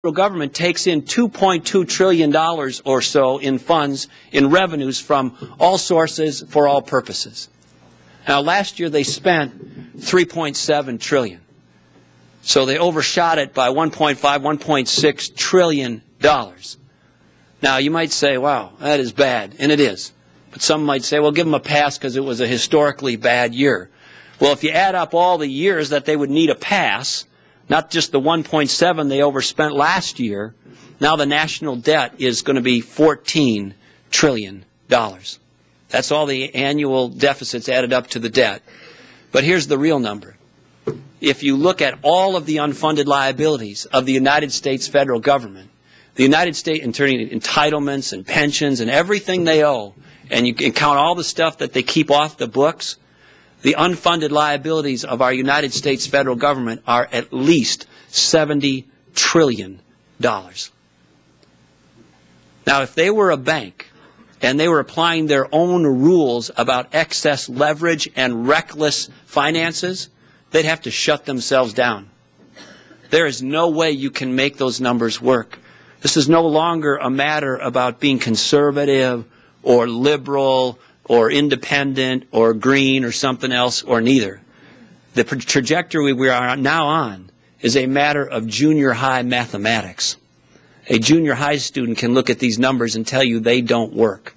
federal government takes in $2.2 trillion or so in funds, in revenues from all sources for all purposes. Now, last year they spent $3.7 trillion. So they overshot it by $1.5, $1.6 trillion. Now, you might say, wow, that is bad, and it is. But some might say, well, give them a pass because it was a historically bad year. Well, if you add up all the years that they would need a pass, not just the 1.7 they overspent last year, now the national debt is going to be $14 trillion. That's all the annual deficits added up to the debt. But here's the real number. If you look at all of the unfunded liabilities of the United States federal government, the United States, in turning entitlements and pensions and everything they owe, and you can count all the stuff that they keep off the books, the unfunded liabilities of our United States federal government are at least $70 trillion. Now, if they were a bank and they were applying their own rules about excess leverage and reckless finances, they'd have to shut themselves down. There is no way you can make those numbers work. This is no longer a matter about being conservative or liberal or independent, or green, or something else, or neither. The trajectory we are now on is a matter of junior high mathematics. A junior high student can look at these numbers and tell you they don't work.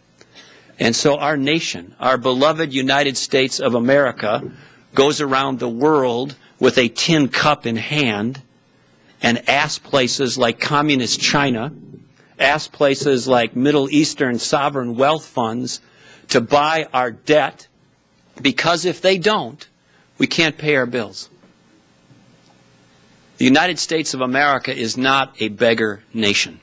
And so our nation, our beloved United States of America, goes around the world with a tin cup in hand and asks places like communist China, asks places like Middle Eastern sovereign wealth funds to buy our debt, because if they don't, we can't pay our bills. The United States of America is not a beggar nation.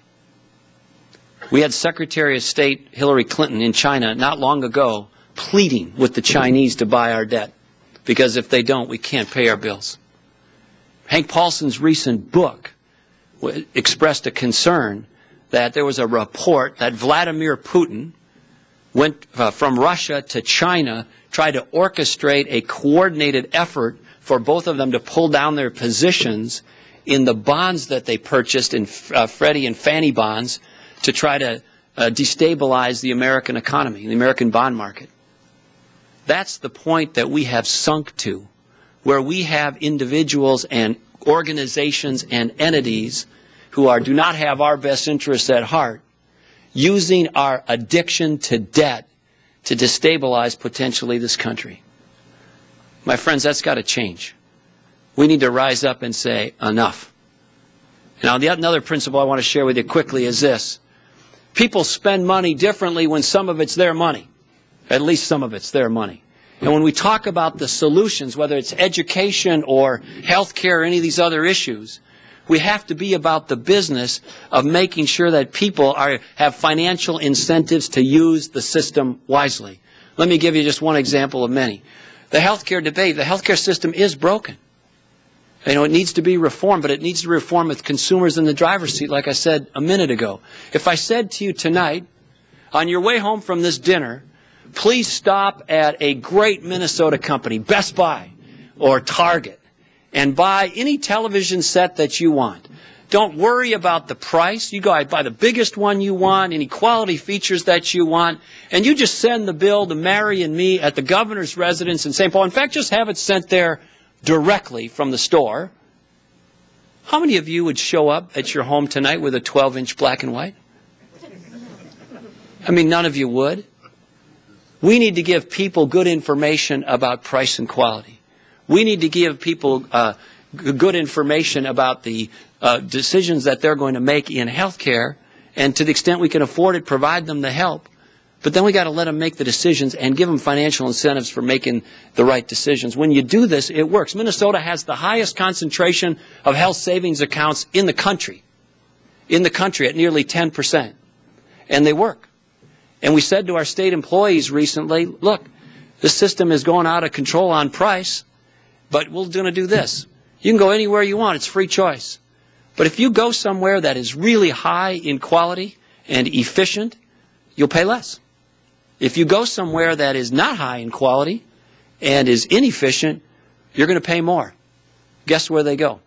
We had Secretary of State Hillary Clinton in China not long ago pleading with the Chinese to buy our debt, because if they don't, we can't pay our bills. Hank Paulson's recent book expressed a concern that there was a report that Vladimir Putin went from Russia to China, tried to orchestrate a coordinated effort for both of them to pull down their positions in the bonds that they purchased in Freddie and Fannie bonds to try to destabilize the American economy, the American bond market. That's the point that we have sunk to, where we have individuals and organizations and entities who do not have our best interests at heart, using our addiction to debt to destabilize potentially this country. My friends, that's got to change. We need to rise up and say, enough. Now, another principle I want to share with you quickly is this. People spend money differently when some of it's their money. At least some of it's their money. And when we talk about the solutions, whether it's education or health care or any of these other issues, we have to be about the business of making sure that people have financial incentives to use the system wisely. Let me give you just one example of many. The healthcare debate, the healthcare system is broken. You know, it needs to be reformed, but it needs to be reformed with consumers in the driver's seat, like I said a minute ago. If I said to you tonight, on your way home from this dinner, please stop at a great Minnesota company, Best Buy or Target, and buy any television set that you want. Don't worry about the price. You go buy the biggest one you want, any quality features that you want, and you just send the bill to Mary and me at the governor's residence in St. Paul. In fact, just have it sent there directly from the store. How many of you would show up at your home tonight with a 12-inch black and white? I mean, none of you would. We need to give people good information about price and quality. We need to give people good information about the decisions that they're going to make in health care, and to the extent we can afford it, provide them the help. But then we got to let them make the decisions and give them financial incentives for making the right decisions. When you do this, it works. Minnesota has the highest concentration of health savings accounts in the country at nearly 10%. And they work. And we said to our state employees recently, look, this system is going out of control on price, but we're going to do this. You can go anywhere you want. It's free choice. But if you go somewhere that is really high in quality and efficient, you'll pay less. If you go somewhere that is not high in quality and is inefficient, you're going to pay more. Guess where they go?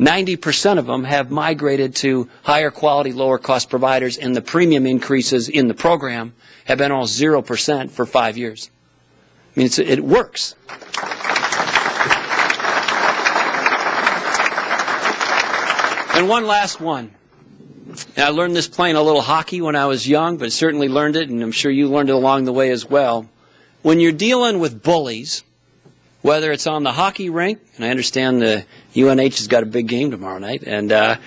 90% of them have migrated to higher quality, lower cost providers, and the premium increases in the program have been almost 0% for 5 years. I mean, it works. And one last one. And I learned this playing a little hockey when I was young, but certainly learned it, and I'm sure you learned it along the way as well. When you're dealing with bullies, whether it's on the hockey rink, and I understand the UNH has got a big game tomorrow night, and our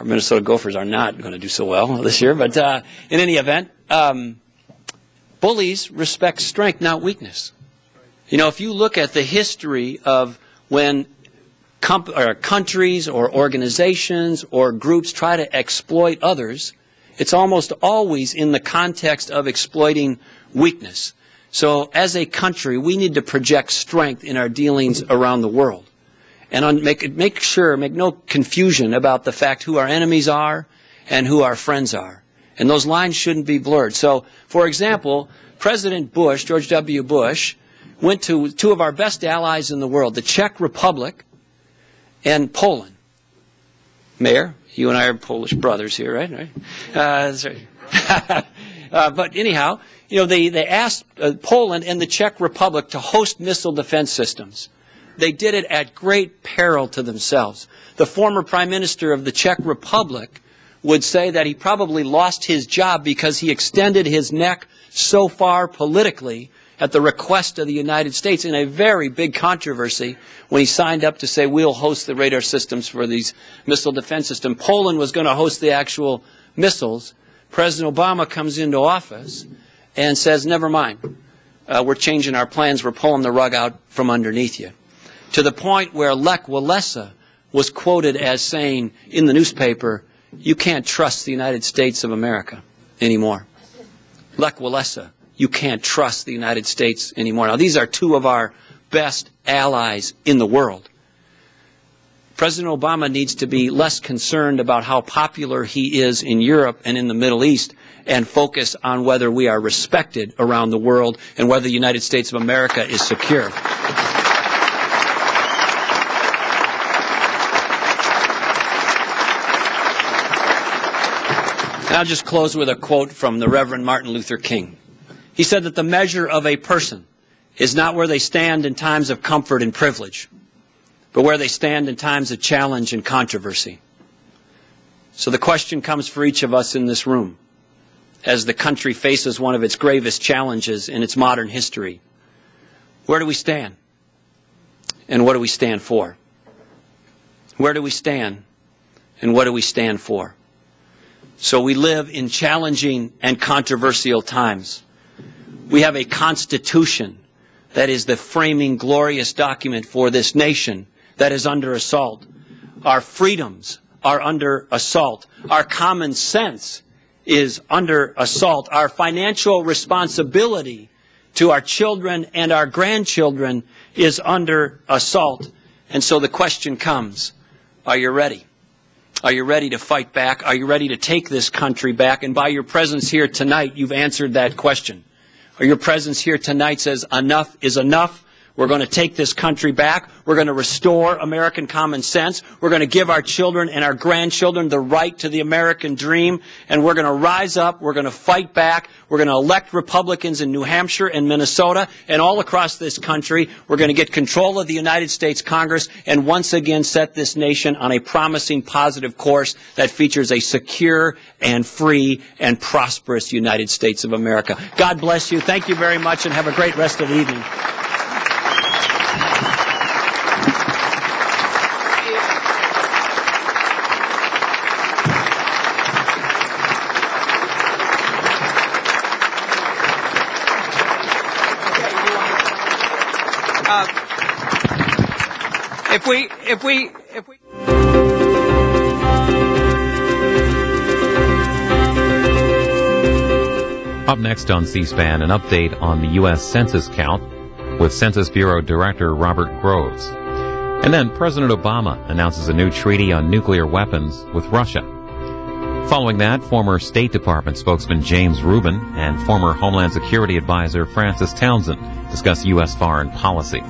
Minnesota Gophers are not going to do so well this year, but in any event, bullies respect strength, not weakness. You know, if you look at the history of when countries or organizations or groups try to exploit others, it's almost always in the context of exploiting weakness. So as a country, we need to project strength in our dealings around the world. And make no confusion about the fact who our enemies are and who our friends are. And those lines shouldn't be blurred. So, for example, President Bush, George W. Bush, went to two of our best allies in the world, the Czech Republic and Poland. Mayor, you and I are Polish brothers here, right? That's right. But anyhow, you know, they asked Poland and the Czech Republic to host missile defense systems. They did it at great peril to themselves. The former Prime Minister of the Czech Republic would say that he probably lost his job because he extended his neck so far politically at the request of the United States in a very big controversy when he signed up to say we'll host the radar systems for these missile defense systems. Poland was going to host the actual missiles. President Obama comes into office and says, never mind, we're changing our plans, we're pulling the rug out from underneath you. To the point where Lech Walesa was quoted as saying in the newspaper, you can't trust the United States of America anymore. Lech Walesa, you can't trust the United States anymore. Now, these are two of our best allies in the world. President Obama needs to be less concerned about how popular he is in Europe and in the Middle East and focus on whether we are respected around the world and whether the United States of America is secure. And I'll just close with a quote from the Reverend Martin Luther King. He said that the measure of a person is not where they stand in times of comfort and privilege, but where they stand in times of challenge and controversy. So the question comes for each of us in this room as the country faces one of its gravest challenges in its modern history. Where do we stand? And what do we stand for? Where do we stand? And what do we stand for? So we live in challenging and controversial times. We have a Constitution that is the framing glorious document for this nation that is under assault. Our freedoms are under assault. Our common sense is under assault. Our financial responsibility to our children and our grandchildren is under assault. And so the question comes, are you ready? Are you ready to fight back? Are you ready to take this country back? And by your presence here tonight, you've answered that question. Or your presence here tonight says enough is enough. We're going to take this country back. We're going to restore American common sense. We're going to give our children and our grandchildren the right to the American dream. And we're going to rise up. We're going to fight back. We're going to elect Republicans in New Hampshire and Minnesota and all across this country. We're going to get control of the United States Congress and once again set this nation on a promising, positive course that features a secure and free and prosperous United States of America. God bless you. Thank you very much and have a great rest of the evening. If we Up next on C-SPAN, an update on the U.S. Census count with Census Bureau Director Robert Groves. And then President Obama announces a new treaty on nuclear weapons with Russia. Following that, former State Department spokesman James Rubin and former Homeland Security Advisor Francis Townsend discuss U.S. foreign policy.